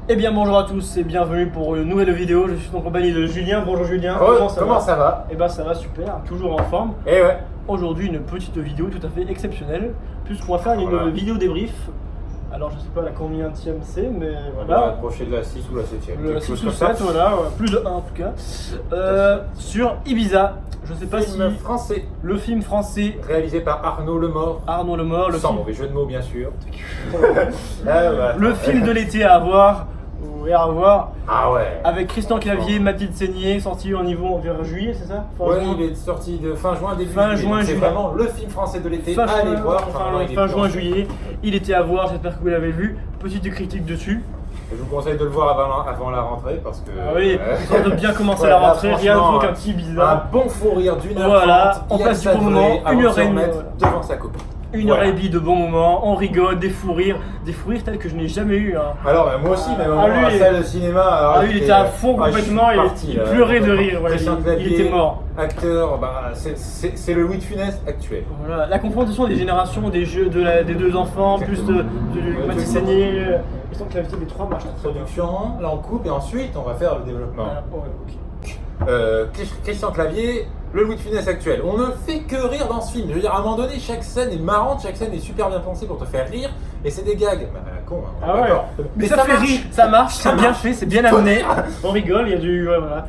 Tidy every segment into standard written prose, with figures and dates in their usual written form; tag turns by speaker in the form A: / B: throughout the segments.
A: Eh bien bonjour à tous et bienvenue pour une nouvelle vidéo. Je suis en compagnie de Julien. Bonjour Julien.
B: Comment ça va?
A: Eh ben ça va super, toujours en forme.
B: Et ouais.
A: Aujourd'hui une petite vidéo tout à fait exceptionnelle puisqu'on va faire une vidéo débrief. Alors je sais pas la combienième c'est mais
B: On va
A: voilà.
B: approcher de la 6 ou la 7ème.
A: Le 6 ou 7 voilà, plus de 1 en tout cas. Sur Ibiza. Je sais pas
B: Film
A: si
B: français
A: le film français
B: réalisé par Arnaud Lemort.
A: Arnaud Lemort,
B: Sans mauvais jeu de mots bien sûr.
A: Le film de l'été à voir. Oui, à revoir.
B: Ah ouais.
A: Avec Christian Clavier, Mathilde Seigné, sorti en niveau vers juillet, c'est ça?
B: Ouais, il est sorti de fin juin, début
A: fin
B: juillet.
A: juin,
B: C'est vraiment le film français de l'été. Allez voir.
A: Fin juin, juillet. Il était à voir, j'espère que vous l'avez vu. Petite critique dessus.
B: Je vous conseille de le voir avant la rentrée parce que.
A: Ah oui, histoire de bien commencer la rentrée, rien de moins qu'un petit bizarre.
B: Un bon fou rire d'une heure.
A: Voilà, on passe du bon moment, 1h30
B: devant sa copine.
A: Une heure et demie de bons moments, on rigole, des fous rires tels que je n'ai jamais eu. Hein.
B: Alors moi aussi, mais
A: lui,
B: à la salle de cinéma.
A: Lui il était à fond complètement, il pleurait de rire, ouais, il était mort.
B: Acteur, c'est le Louis de Funès actuel.
A: Voilà, la confrontation des générations, des jeux des deux enfants, plus de Mathilde Seigné, ils sont claviers des trois marches.
B: Introduction, là on coupe et ensuite on va faire le développement. Christian Clavier, le Louis de Funès actuel. On ne fait que rire dans ce film. Je veux dire, à un moment donné, chaque scène est marrante, chaque scène est super bien pensée pour te faire rire. Et c'est des gags. Con, hein,
A: ah ouais. Mais ça fait rire, ça marche, c'est bien fait, c'est bien amené. On rigole, il y a du. Ouais, voilà.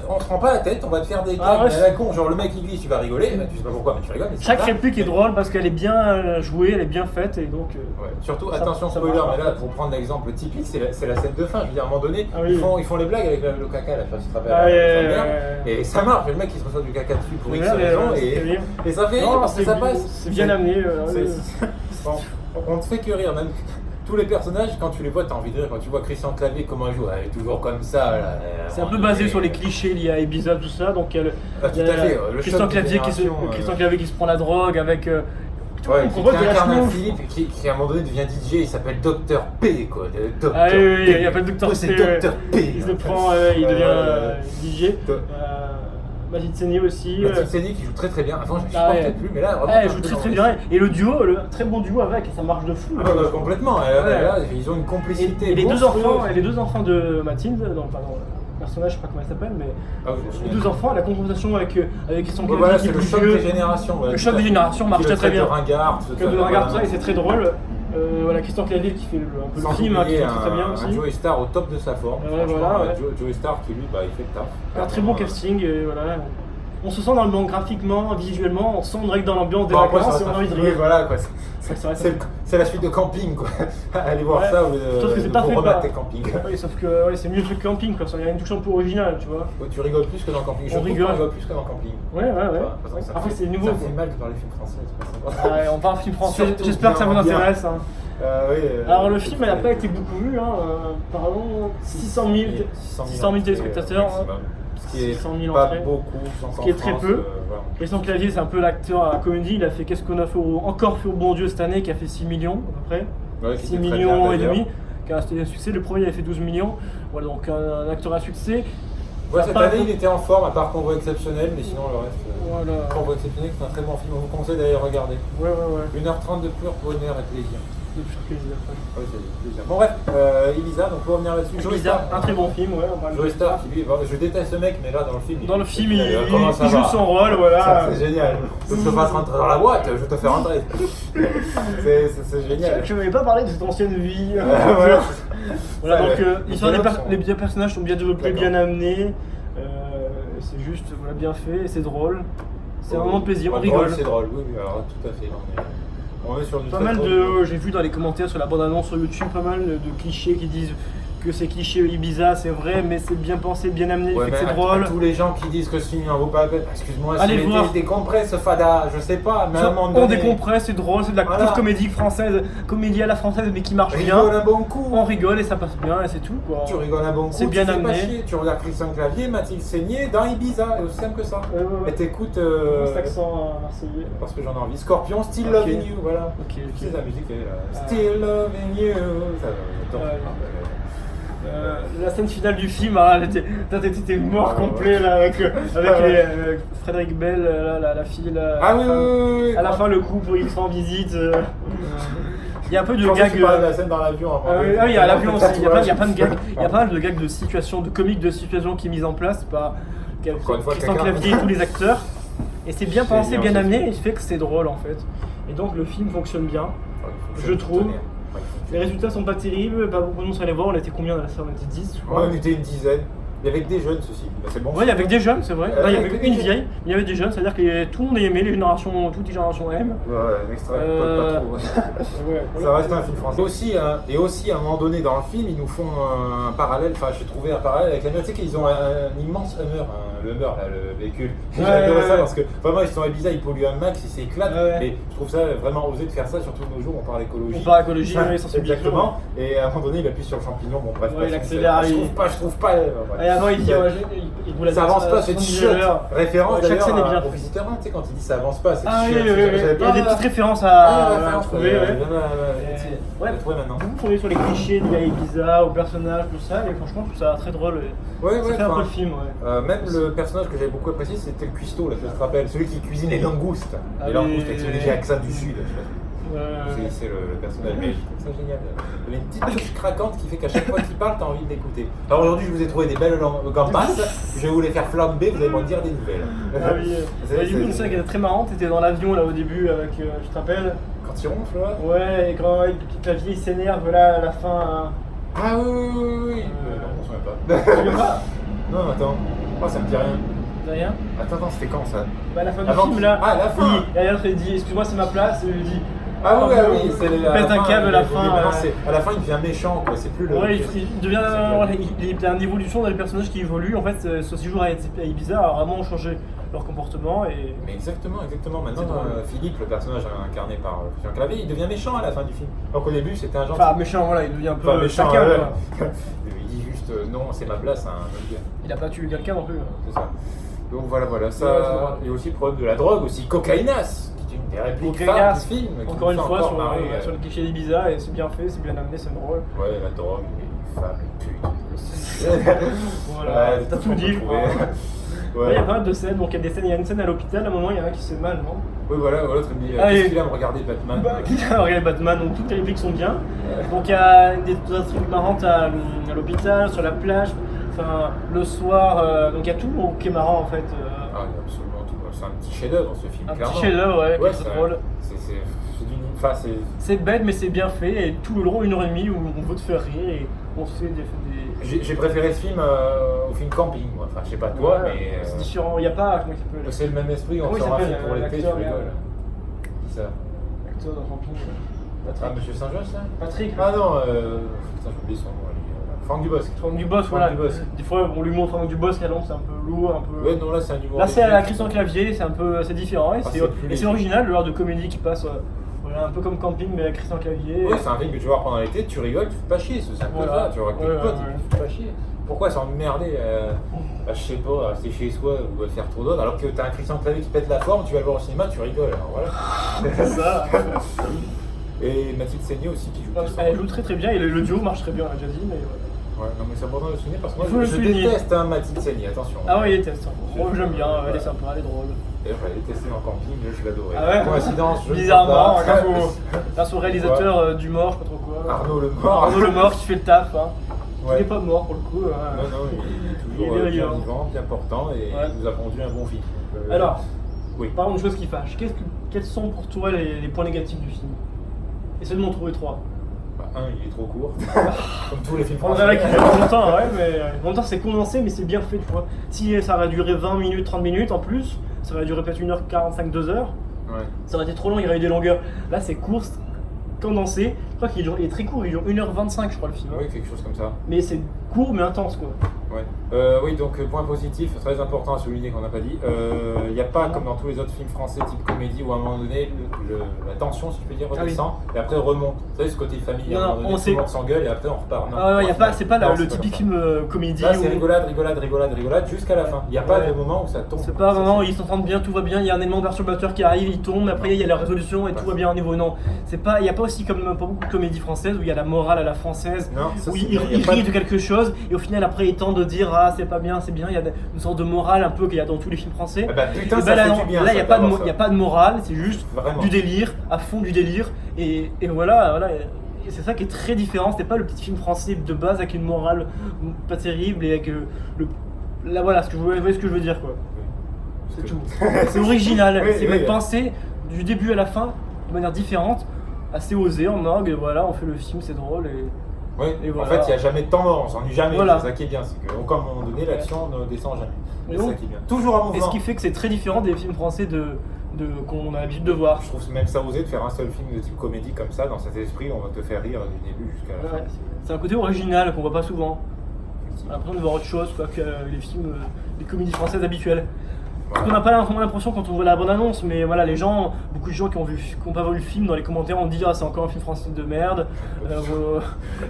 B: On se prend pas la tête, on va te faire des gags à la con. Genre le mec il glisse, tu vas rigoler. Tu sais pas pourquoi, mais tu rigoles.
A: Chaque réplique est drôle parce qu'elle est bien jouée, elle est bien faite et donc.
B: Ouais. Surtout, attention spoiler, mais là pour prendre l'exemple typique, c'est la scène de fin. Je veux dire, à un moment donné, ils font les blagues avec le caca, là, je sais pas si tu te rappelles. Et ça marche, le mec il se reçoit du caca dessus pour X raison et ça fait rire parce que ça passe.
A: C'est bien amené.
B: On te fait que rire, même tous les personnages, quand tu les vois, t'as envie de rire. Quand tu vois Christian Clavier, comment il joue, elle est toujours comme ça.
A: C'est un peu basé sur les clichés liés à Ibiza, tout ça. Donc il y a Christian Clavier qui se prend la drogue avec.
B: Qui incarne un Philippe qui à un moment donné devient DJ, il s'appelle Dr P quoi.
A: Ah oui, il appelle Dr P.
B: C'est Dr P.
A: Il se prend, il devient DJ. Mathilde Seigné aussi.
B: Mathilde Seigné qui joue très très bien. Avant je ne supportais plus, mais là
A: elle joue très bien. Et le duo, très bon duo avec, ça marche de fou.
B: Complètement. Là, ils ont une complicité.
A: Et les deux enfants de Mathilde, personnage, je sais pas comment il s'appelle, mais les deux enfants, la confrontation avec Christian Clavier qui est plus vieux. Le choc des générations marche très bien. Que de ringard, tout ça, et c'est très drôle. Voilà, Christian Clavier qui fait un peu le film, qui fait très bien aussi.
B: Un Joey Star au top de sa forme. Joey Star qui lui, il fait le taf.
A: Un très bon casting, voilà. On se sent dans le monde graphiquement, visuellement, on se sent direct dans l'ambiance des vacances et on a envie de rire.
B: Voilà quoi. C'est la suite de Camping quoi. Allez voir ça
A: sauf que c'est pas fait
B: Camping.
A: Oui, sauf que c'est mieux que Camping quoi, il y a une touche un peu originale, tu vois.
B: Tu rigoles plus que dans Camping.
A: On rigole
B: plus que dans Camping.
A: Ouais. Après c'est nouveau.
B: Ça fait mal de parler film français, c'est pas sympa.
A: On parle film français, j'espère que ça vous intéresse. Alors le film n'a pas été beaucoup vu, apparemment 600 000 téléspectateurs.
B: Ce qui est pas beaucoup,
A: ce qui est très peu. Christian Clavier, c'est un peu l'acteur à la comédie. Il a fait Qu'est-ce qu'on a fait encore fait au bon Dieu cette année, qui a fait 6 millions à peu près. 6 millions et demi, qui a resté un succès. Le premier avait fait 12 millions. Voilà, donc un acteur à succès.
B: Cette année il était en forme, à part Convoi exceptionnel, mais sinon le reste. Convoi exceptionnel, c'est un très bon film, on vous conseille d'aller regarder. 1h30 de pur bonheur et plaisir.
A: Plaisir.
B: Ouais, c'est plaisir. Bon bref, Ibiza, donc pour revenir là-dessus.
A: Joey Star, un très bon film,
B: Joey Star, je déteste ce mec, mais là dans le film.
A: Il joue son rôle, voilà.
B: C'est génial. Je te fasse rentrer dans la boîte, je te fais rentrer. C'est génial.
A: Je ne vais pas parler de cette ancienne vie. Voilà, donc les personnages sont bien développés, bien amenés. C'est juste bien fait, c'est drôle. C'est vraiment plaisir, on rigole.
B: C'est drôle, oui, alors tout à fait. On est sur du
A: pas mal j'ai vu dans les commentaires sur la bande-annonce sur YouTube pas mal de clichés qui disent que c'est cliché Ibiza, c'est vrai, mais c'est bien pensé, bien amené, fait que c'est drôle.
B: Tous les gens qui disent que ce film n'en vaut pas la peine, excuse-moi,
A: allez
B: si
A: voir.
B: Décompresse, fada, je sais pas, mais à un moment donné.
A: On décompresse, c'est drôle, c'est de la pure comédie française, comédie à la française, mais qui marche bien.
B: On rigole un bon coup.
A: On rigole et ça passe bien et c'est tout quoi.
B: Tu rigoles un bon coup,
A: c'est bien amené.
B: Tu regardes Christian Clavier, Mathilde Seigné dans Ibiza, et aussi simple que ça. Et t'écoutes.
A: Cet accent marseillais.
B: Parce que j'en ai envie. Scorpion, Still Loving You, voilà. C'est la musique, Still Loving You.
A: La scène finale du film, t'étais mort complet là, avec Frédéric Bell, la fille.
B: Oui.
A: À la fin, le couple, ils sont en visite. Il y a un peu de gags.
B: Tu parlais de la scène dans l'avion.
A: Il y a l'avion aussi. Il y a plein de gags. Il y a pas mal de gags de situation, de comiques de situation qui est mise en place par Christian Clavier et tous les acteurs. Et c'est bien pensé, bien amené, et ce fait que c'est drôle en fait. Et donc le film fonctionne bien, je trouve. Les résultats sont pas terribles, pas beaucoup de monde allait voir. On était combien dans la salle? On était 10, je crois.
B: On était une dizaine. Il y avait que des jeunes, ceci. C'est bon.
A: Ouais, il y avait que des jeunes, c'est vrai. Là, il y avait une vieille, mais il y avait des jeunes, c'est-à-dire que tout le monde aimait, les générations, toutes les générations aiment.
B: Ouais, l'extrait, pas trop. Ça reste un film français. Et aussi, à un moment donné, dans le film, ils nous font un parallèle, enfin, j'ai trouvé un parallèle avec la Hummer. Tu sais qu'ils ont un immense Hummer, le Hummer, là, le véhicule. J'ai adoré ça parce que vraiment, ils sont à Ibiza, ils polluent un max, ils s'éclatent. Mais je trouve ça vraiment osé de faire ça, surtout de nos jours, on parle écologie.
A: On parle écologie, oui,
B: exactement. Et à un moment donné, il appuie sur le champignon, bon, bref.
A: Il accélère.
B: Je trouve pas.
A: Avant, il dit,
B: ça avance pas, c'est chiotte. Référence
A: chaque scène est bien
B: au Visiteur 1, tu sais, quand il dit ça avance pas, c'est
A: chiotte. Il y a des petites références à trouver.
B: Ouais, trouver maintenant.
A: Vous tournez sur les clichés de Ibiza, aux personnages, tout ça, et franchement, je trouve ça très drôle. Ça fait un peu le film.
B: Même le personnage que j'avais beaucoup apprécié, c'était le cuistot, là, je te rappelle, celui qui cuisine les langoustes. Les langoustes avec ce léger accent du sud. C'est le personnage, mais je trouve ça génial. Il y a une petite touche craquante qui fait qu'à chaque fois qu'il parle, t'as envie de l'écouter. Alors aujourd'hui, je vous ai trouvé des belles gambas, je vais vous les faire flamber, vous allez m'en dire des nouvelles.
A: Ah oui, il y a eu une scène qui était très marrante, t'étais dans l'avion là au début avec, je te rappelle.
B: Quand il ronfle là.
A: Ouais, et quand le petit clavier s'énerve là à la fin.
B: Ah oui. Non, on s'en met pas.
A: Tu veux pas?
B: Non, attends. Oh, ça me dit rien.
A: Rien.
B: Attends, c'était quand ça?
A: Bah à la fin du film là.
B: Ah, la fin.
A: Il dit, excuse-moi, c'est ma place, et il dit.
B: Ah oui, c'est
A: il pète un câble à la fin.
B: À la fin, il devient méchant, quoi. C'est plus le.
A: Ouais, il devient. Il y a une évolution dans les personnages qui évoluent. En fait, ce séjour à Ibiza a vraiment changé leur comportement.
B: Mais exactement. Maintenant, Philippe, le personnage incarné par Christian Clavier, il devient méchant à la fin du film. Donc au début, c'était un gentil.
A: Enfin, méchant, voilà, il devient un peu
B: méchant.
A: chacun.
B: Il dit juste non, c'est ma place, un gars.
A: Il a pas tué quelqu'un non plus.
B: C'est ça. Donc voilà. Ça. Il y a aussi le problème de la drogue, aussi. Cocaïnas. Des répliques phares du film.
A: Encore une fois, sur le cliché d'Ibiza, et c'est bien fait, c'est bien amené, c'est drôle.
B: Ouais, la drogue, les femmes, les putes.
A: Voilà, t'as tout dit, je crois. Il y a pas mal de scènes, donc il y a une scène à l'hôpital, à un moment il y en a un qui se fait mal, non?
B: Oui, voilà, l'autre il me dit qu'est-ce qu'il a à me regarder Batman?
A: Qu'est-ce qu'il a à regarder Batman, donc toutes les répliques sont bien. Donc il y a des trucs marrants à l'hôpital, sur la plage, enfin le soir, donc il y a tout qui est marrant en fait.
B: Ah, il y a absolument tout. C'est un petit chef-d'œuvre ce film, clairement.
A: Un petit chef-d'œuvre, ouais, c'est drôle. C'est bête, mais c'est bien fait, et tout le long, 1h30 où on veut te faire rire et on se fait des.
B: J'ai préféré ce film au film Camping, moi. Enfin, je sais pas toi, mais.
A: C'est différent, il n'y a pas. Comment il s'appelle?
B: C'est le même esprit, on sort un film pour l'été, tu rigoles. Qui ça?
A: L'acteur dans Camping.
B: Ah, Monsieur Saint-Just, là?
A: Patrick.
B: Ah non, putain, j'ai oublié son nom. Franck Dubosc.
A: Franck Dubosc, voilà. Des fois, on lui montre Franck Dubosc, à Londres, c'est un peu lourd, un peu.
B: Ouais, non, là, c'est un humour.
A: Là, c'est à Christian Clavier, c'est différent. Et c'est original, le genre de comédie qui passe. Un peu comme Camping, mais avec Christian Clavier.
B: Ouais, c'est un film que tu vas voir pendant l'été, tu rigoles, tu fais pas chier, c'est un peu ça, tu vois, avec tes potes, tu fais pas chier. Pourquoi s'emmerder je sais pas, à rester chez soi ou à faire trop d'autres, alors que t'as un Christian Clavier qui pète la forme, tu vas le voir au cinéma, tu rigoles, alors voilà.
A: C'est ça.
B: Et Mathilde Seigné aussi qui joue.
A: Elle joue très bien, et le duo marche très bien, on l'a déjà dit, mais
B: ouais, non mais c'est important de le souligner parce que moi je déteste Mathilde Seigné, attention.
A: Ah ouais, il déteste. Moi j'aime bien, elle est sympa, elle est drôle.
B: D'ailleurs, je l'avais testé dans Camping, je l'adorais.
A: Ah ouais,
B: coïncidence, je
A: bizarrement, grâce au réalisateur du Mort, je sais pas trop quoi.
B: Arnaud
A: Le Mort qui fait le taf.
B: Ouais.
A: Il n'est pas mort pour le coup.
B: Non, il est toujours bien vivant, bien portant et il nous a pondu un bon film.
A: Alors, parlons de choses qui fâchent. Quels sont pour toi les points négatifs du film? Essaye de m'en trouver 3.
B: Il est trop court, comme tous les films français.
A: On dirait qu'il dure longtemps, ouais, mais en même temps c'est condensé, mais c'est bien fait, tu vois. Si ça aurait duré 20 minutes, 30 minutes en plus, ça aurait duré peut-être 1h45, 2h.
B: Ouais.
A: Ça aurait été trop long, il y aurait eu des longueurs. Là c'est court, condensé. Je crois qu'il est très court, il dure 1h25, je crois, le film.
B: Oui, quelque chose comme ça.
A: Mais c'est court, mais intense, quoi.
B: Ouais. Oui, donc point positif, très important à souligner qu'on n'a pas dit. Il n'y a pas, comme dans tous les autres films français type comédie, où à un moment donné, la tension, si je peux dire, redescend, et après remonte. Vous savez, ce côté famille, à un moment donné, tout le monde s'engueule et après on repart.
A: C'est pas le typique film comédie.
B: Là, c'est rigolade, jusqu'à la fin. Il n'y a pas de moment où ça tombe.
A: C'est pas un moment où ils s'entendent bien, tout va bien, il y a un élément perturbateur qui arrive, il tombe, après il y a la résolution et tout va bien au niveau. Non, il n'y a pas aussi comme pas beaucoup de comédies françaises où il y a la morale à la française, où il rit de quelque chose et au final après il tente de dire ah c'est pas bien, c'est bien, il y a une sorte de morale un peu qu'il y a dans tous les films français.
B: Putain,
A: et
B: ça
A: là,
B: fait du bien.
A: Là, il n'y a pas de morale, c'est juste
B: Vraiment.
A: du délire, à fond du délire. Et voilà. Et c'est ça qui est très différent. C'est pas le petit film français de base avec une morale pas terrible et avec là voilà, vous voyez ce que je veux dire quoi. C'est tout. C'est original, c'est pensé du début à la fin de manière différente, assez osé en mode voilà, on fait le film, c'est drôle et
B: voilà. En fait, il n'y a jamais de temps mort, on s'ennuie jamais.
A: Voilà.
B: C'est ça qui est bien, c'est qu'à un moment donné, l'action ne descend jamais. C'est ça qui est bien. Toujours à mouvement.
A: Et ce qui fait que c'est très différent des films français qu'on a l'habitude de voir.
B: Je trouve même ça osé de faire un seul film de type comédie comme ça, dans cet esprit, on va te faire rire du début jusqu'à la fin.
A: C'est un côté original qu'on voit pas souvent. On a l'impression de voir autre chose que les films, les comédies françaises habituelles. Parce qu'on n'a pas l'impression quand on voit la bande-annonce, mais voilà, beaucoup de gens qui ont pas vu le film, dans les commentaires on dit ah c'est encore un film français de merde,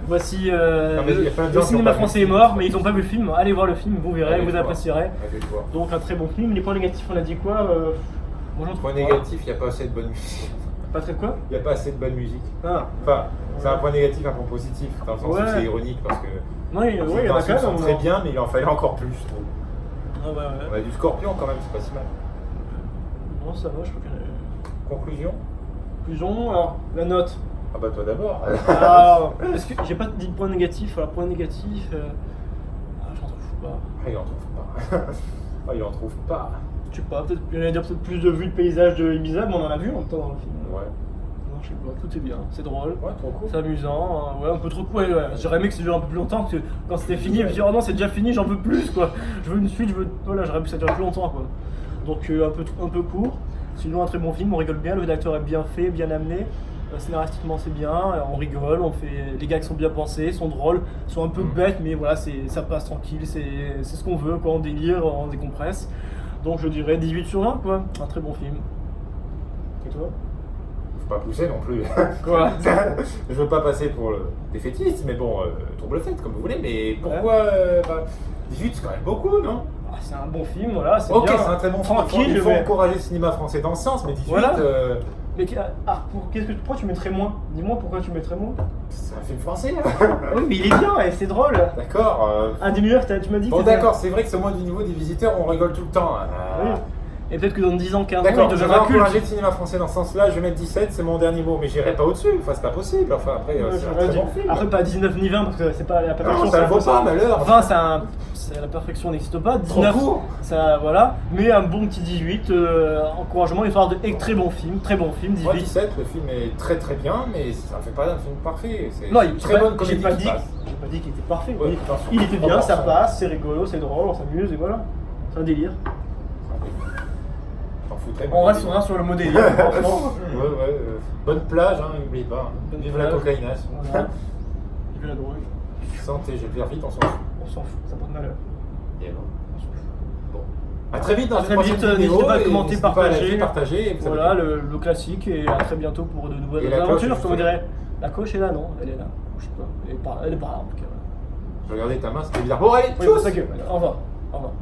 A: voici le cinéma français est mort, mais ils n'ont pas vu le film, allez voir le film, vous verrez, vous apprécierez. Donc un très bon film. Les points négatifs on a dit quoi
B: Point négatif, il n'y a pas assez de bonne musique.
A: Pas très quoi?
B: Il n'y a pas assez de bonne musique.
A: Ah.
B: Enfin, c'est un point négatif, un point positif, dans le sens où c'est ironique parce que
A: il y en a quand même.
B: Très bien, mais il en fallait encore plus, je trouve. On a du Scorpion quand même, c'est pas si mal.
A: Non, ça va, je crois que.
B: Conclusion,
A: alors la note.
B: Ah bah toi d'abord.
A: Alors, est-ce que j'ai pas dit de point négatif? Alors, point négatif. J'en trouve pas.
B: Il en trouve pas.
A: Je sais pas, il y en a peut-être plus de vues de paysages de Ibiza, mais on en a vu en même temps dans le film.
B: Ouais.
A: Non, je sais pas, tout est bien, c'est drôle.
B: Ouais, trop cool.
A: C'est amusant, un peu trop cool. J'aurais aimé que ça dure un peu plus longtemps, parce que quand c'était fini, je me dis oh non, c'est déjà fini, j'en veux plus quoi. Je veux une suite, voilà, j'aurais pu que ça dure plus longtemps quoi. Donc un peu court. Sinon, un très bon film, on rigole bien, le acteur est bien fait, bien amené. Scénaristiquement c'est bien, on rigole, les gags sont bien pensés, sont drôles, sont un peu bêtes, mais voilà, ça passe tranquille, c'est ce qu'on veut, quoi, on délire, on décompresse. Donc je dirais 18 sur 20 quoi, un très bon film. Et toi?
B: Faut pas pousser non plus.
A: Quoi?
B: Je veux pas passer pour le défaitiste, mais bon, trouble fête comme vous voulez, mais pourquoi 18 c'est quand même beaucoup, non?
A: C'est un bon film, voilà, c'est
B: bien.
A: Ok,
B: c'est un très bon film, il faut encourager le cinéma français dans ce sens, mais 18...
A: Voilà. Mais pourquoi tu mettrais moins? Dis-moi pourquoi tu mettrais moins?
B: C'est un film français.
A: Oui, mais il est bien et c'est drôle.
B: D'accord.
A: Un demi-heure, tu m'as dit que
B: bon, d'accord, c'est vrai que c'est moins du niveau des visiteurs, on rigole tout le temps.
A: Oui. Et peut-être que dans 10 ans, 15 ans,
B: d'accord,
A: il
B: je vais encourager le cinéma français dans ce sens-là, je vais mettre 17, c'est mon dernier mot, mais j'irai pas au-dessus, enfin c'est pas possible, enfin après c'est un très bon film.
A: Après pas 19 ni 20 parce que c'est pas la perfection.
B: Non, ça le vaut pas, malheur.
A: 20 la perfection n'existe pas, 19 ça voilà, mais un bon petit 18, encouragement, histoire de très bon film, 18.
B: Moi 17, le film est très très bien, mais ça ne fait pas un film parfait, c'est
A: une
B: très bonne comédie.
A: J'ai pas dit qu'il était parfait, il était bien, ça passe, c'est rigolo, c'est drôle, on s'amuse et voilà, c'est un délire. On reste sur le mot délire, franchement.
B: Bonne plage, n'oubliez pas. Vive la cocaïnasse.
A: Voilà. Vive la drogue.
B: Santé, je vais faire vite, on s'en fout.
A: On s'en fout, ça porte malheur.
B: Et bon. A très vite dans une prochaine vidéo.
A: N'hésitez pas à commenter,
B: partager.
A: Voilà, le classique, et à très bientôt pour de nouvelles aventures, comme on dirait. La coche est là, non? Elle est là. Je sais pas. Elle est par là, en tout cas.
B: Je regardais ta main, c'était bizarre. Bon, allez,
A: au revoir.